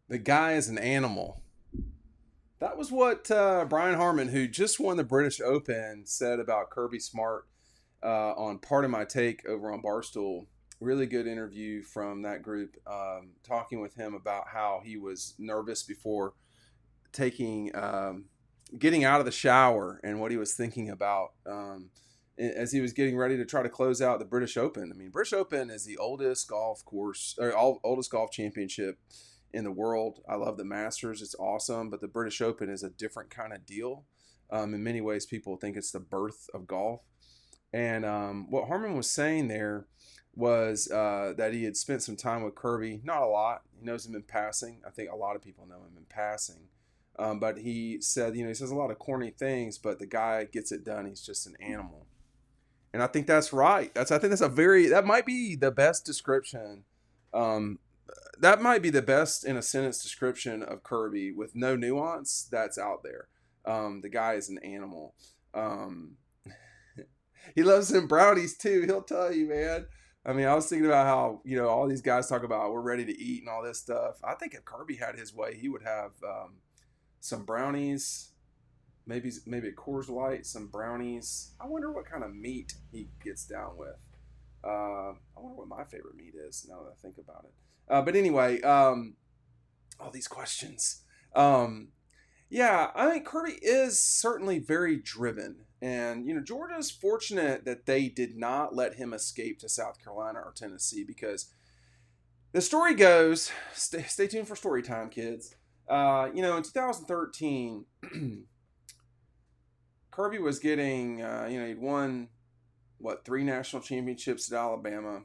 The guy is an animal. That was what Brian Harmon, who just won the British Open, said about Kirby Smart on Part of My Take over on Barstool. Really good interview from that group, talking with him about how he was nervous before taking, getting out of the shower and what he was thinking about as he was getting ready to try to close out the British Open. I mean, British Open is the oldest golf course, or oldest golf championship in the world. I love the Masters; it's awesome, but the British Open is a different kind of deal. In many ways, people think it's the birth of golf. And what Harmon was saying there was that he had spent some time with Kirby. Not a lot. He knows him in passing. I think a lot of people know him in passing. But he said, he says a lot of corny things, but the guy gets it done. He's just an animal. And I think that's right. I think that might be the best description. Um, that might be the best in a sentence description of Kirby with no nuance that's out there. The guy is an animal. Um, he loves some brownies too. He'll tell you, man. I mean, I was thinking about how, all these guys talk about we're ready to eat and all this stuff. I think if Kirby had his way, he would have some brownies, maybe a Coors Light, some brownies. I wonder what kind of meat he gets down with. I wonder what my favorite meat is now that I think about it. But anyway, all these questions. Yeah, I think Kirby is certainly very driven. And, Georgia's fortunate that they did not let him escape to South Carolina or Tennessee because the story goes, stay tuned for story time, kids. In 2013, Kirby was getting, he'd won, three national championships at Alabama.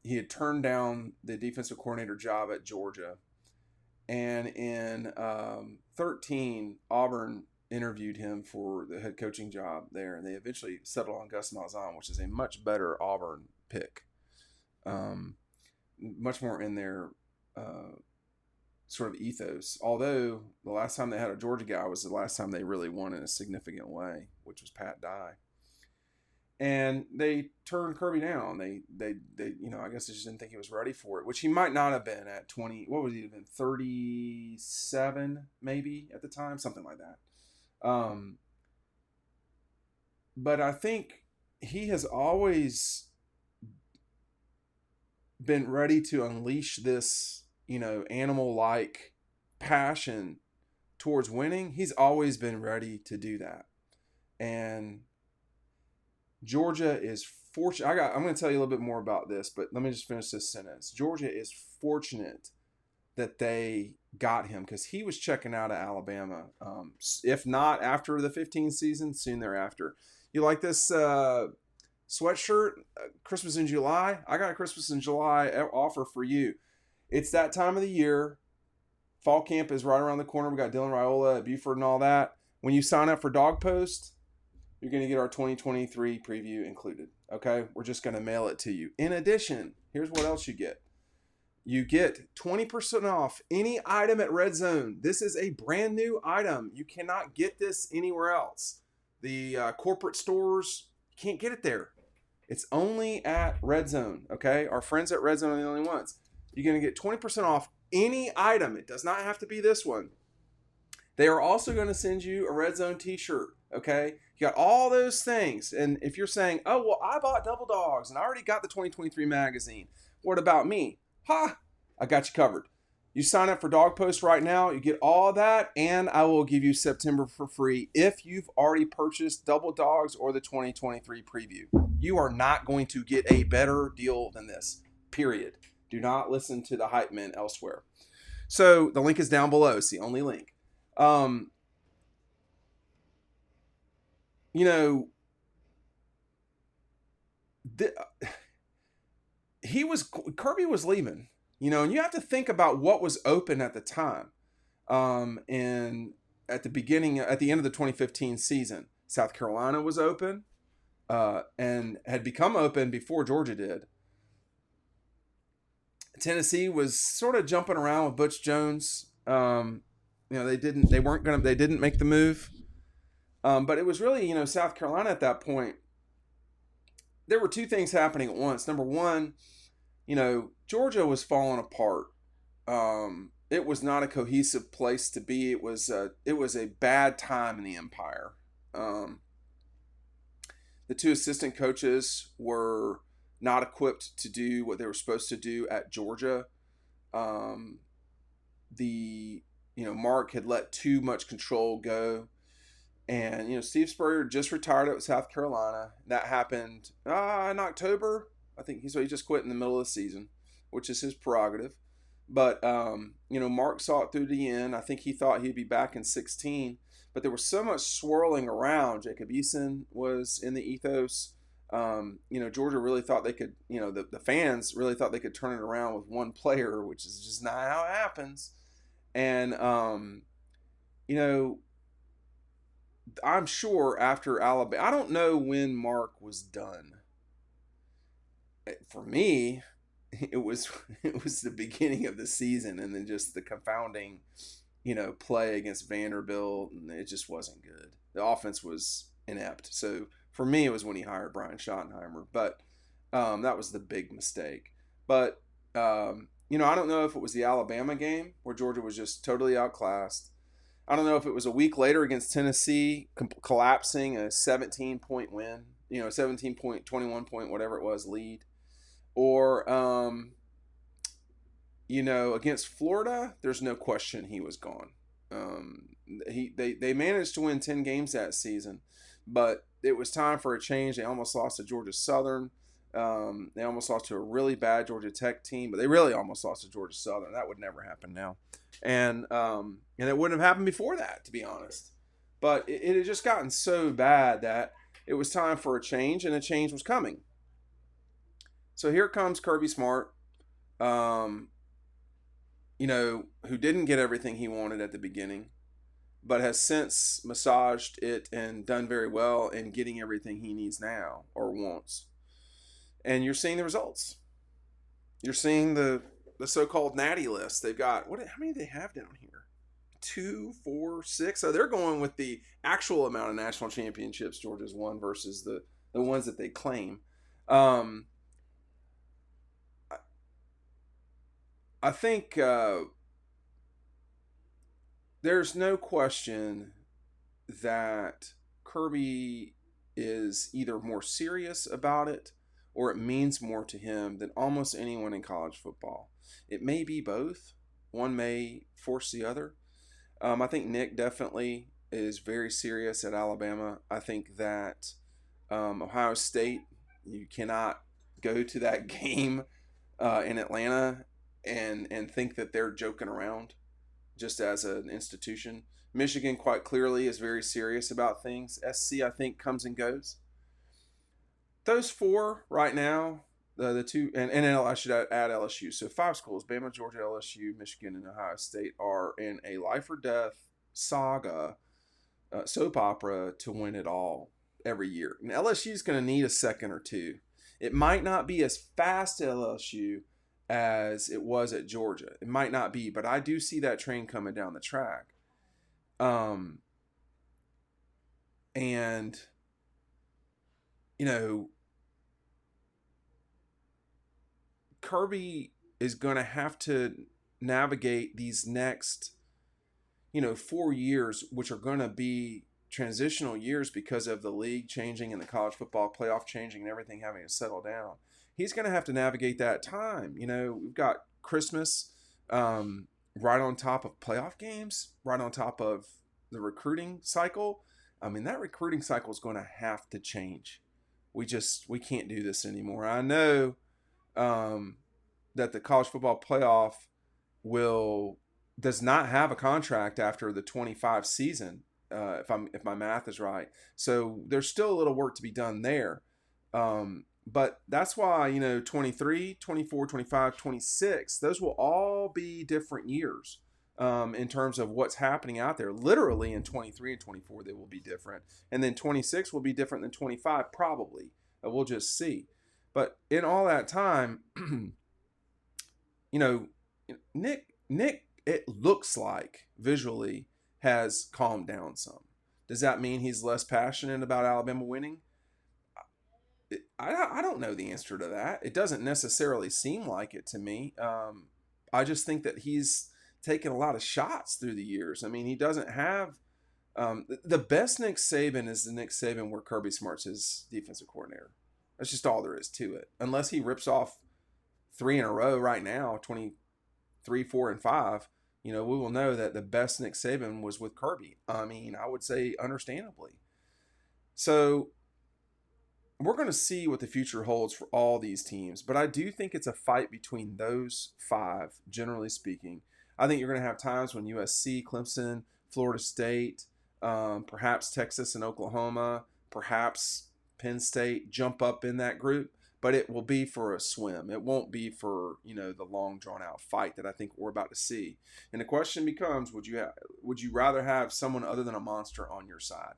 He had turned down the defensive coordinator job at Georgia. And in 13, Auburn interviewed him for the head coaching job there. And they eventually settled on Gus Malzahn, which is a much better Auburn pick. Much more in their sort of ethos. Although the last time they had a Georgia guy was the last time they really won in a significant way, which was Pat Dye. And they turned Kirby down. They I guess they just didn't think he was ready for it, which he might not have been at 20. What would he have been? 37 maybe at the time, something like that. But I think he has always been ready to unleash this, animal-like passion towards winning. He's always been ready to do that. And Georgia is fortunate. I'm going to tell you a little bit more about this, but let me just finish this sentence. Georgia is fortunate that they got him because he was checking out of Alabama. If not after the 15 season, soon thereafter. You like this sweatshirt? Christmas in July? I got a Christmas in July offer for you. It's that time of the year. Fall camp is right around the corner. We got Dylan Raiola at Buford and all that. When you sign up for Dog Post, you're going to get our 2023 preview included. Okay? We're just going to mail it to you. In addition, here's what else you get. You get 20% off any item at Red Zone. This is a brand new item. You cannot get this anywhere else. The corporate stores, you can't get it there. It's only at Red Zone. Okay? Our friends at Red Zone are the only ones. You're going to get 20% off any item. It does not have to be this one. They are also going to send you a Red Zone t-shirt. Okay? You got all those things. And if you're saying, oh, well, I bought Double Dogs and I already got the 2023 magazine. What about me? Ha! I got you covered. You sign up for Dog Post right now. You get all that. And I will give you September for free if you've already purchased Double Dogs or the 2023 preview. You are not going to get a better deal than this. Period. Do not listen to the hype men elsewhere. So the link is down below. It's the only link. Kirby was leaving, and you have to think about what was open at the time. And at the end of the 2015 season, South Carolina was open, and had become open before Georgia did. Tennessee was sort of jumping around with Butch Jones. They didn't make the move. But it was really, South Carolina at that point. There were two things happening at once. Number one, Georgia was falling apart. It was not a cohesive place to be. It was a bad time in the Empire. Um, the two assistant coaches were not equipped to do what they were supposed to do at Georgia. Um, the Mark had let too much control go, and Steve Spurrier just retired at South Carolina. That happened in October. I think he just quit in the middle of the season, which is his prerogative. But Mark saw it through the end. I think he thought he'd be back in 16, but there was so much swirling around. Jacob Eason was in the ethos. Georgia really thought they could. The fans really thought they could turn it around with one player, which is just not how it happens. And you know, I'm sure after Alabama, I don't know when Mark was done. For me, it was it was the beginning of the season, and then just the confounding, play against Vanderbilt, and it just wasn't good. The offense was inept. So for me, it was when he hired Brian Schottenheimer, but that was the big mistake. But I don't know if it was the Alabama game where Georgia was just totally outclassed. I don't know if it was a week later against Tennessee, collapsing a 17-point win, 17 point, 21 point, whatever it was, lead, or against Florida. There's no question he was gone. They managed to win 10 games that season, but it was time for a change. They almost lost to Georgia Southern. They almost lost to a really bad Georgia Tech team, but they really almost lost to Georgia Southern. That would never happen now, and it wouldn't have happened before that, to be honest. But it had just gotten so bad that it was time for a change, and a change was coming. So here comes Kirby Smart, who didn't get everything he wanted at the beginning, but has since massaged it and done very well in getting everything he needs now or wants. And you're seeing the results. You're seeing the so-called natty list. They've got how many do they have down here? 2, 4, 6. So they're going with the actual amount of national championships Georgia's won versus the ones that they claim. I think there's no question that Kirby is either more serious about it or it means more to him than almost anyone in college football. It may be both. One may force the other. I think Nick definitely is very serious at Alabama. I think that Ohio State, you cannot go to that game in Atlanta and think that they're joking around just as an institution. Michigan quite clearly is very serious about things. SC, I think, comes and goes. Those four right now, the two, and I should add LSU. So 5 schools: Bama, Georgia, LSU, Michigan, and Ohio State are in a life or death saga, soap opera to win it all every year. And LSU is going to need a second or two. It might not be as fast at LSU as it was at Georgia. It might not be, but I do see that train coming down the track. And Kirby is going to have to navigate these next 4 years, which are going to be transitional years because of the league changing and the college football playoff changing and everything having to settle down. He's going to have to navigate that time. We've got Christmas right on top of playoff games, right on top of the recruiting cycle. I mean, that recruiting cycle is going to have to change. We can't do this anymore. I know that the college football playoff does not have a contract after the 25 season, if my math is right. So there's still a little work to be done there. But that's why, 23, 24, 25, 26, those will all be different years in terms of what's happening out there. Literally in 23 and 24, they will be different. And then 26 will be different than 25, probably. We'll just see. But in all that time, Nick, it looks like visually has calmed down some. Does that mean he's less passionate about Alabama winning? I don't know the answer to that. It doesn't necessarily seem like it to me. I just think that he's taken a lot of shots through the years. I mean, he doesn't have the best Nick Saban is the Nick Saban where Kirby Smart's his defensive coordinator. That's just all there is to it. Unless he rips off three in a row right now, 23, 4, and 5, we will know that the best Nick Saban was with Kirby. I mean, I would say understandably. So we're going to see what the future holds for all these teams, but I do think it's a fight between those five, generally speaking. I think you're going to have times when USC, Clemson, Florida State, perhaps Texas and Oklahoma, perhaps Penn State jump up in that group, but it will be for a swim. It won't be for the long drawn out fight that I think we're about to see. And the question becomes: would you rather have someone other than a monster on your side?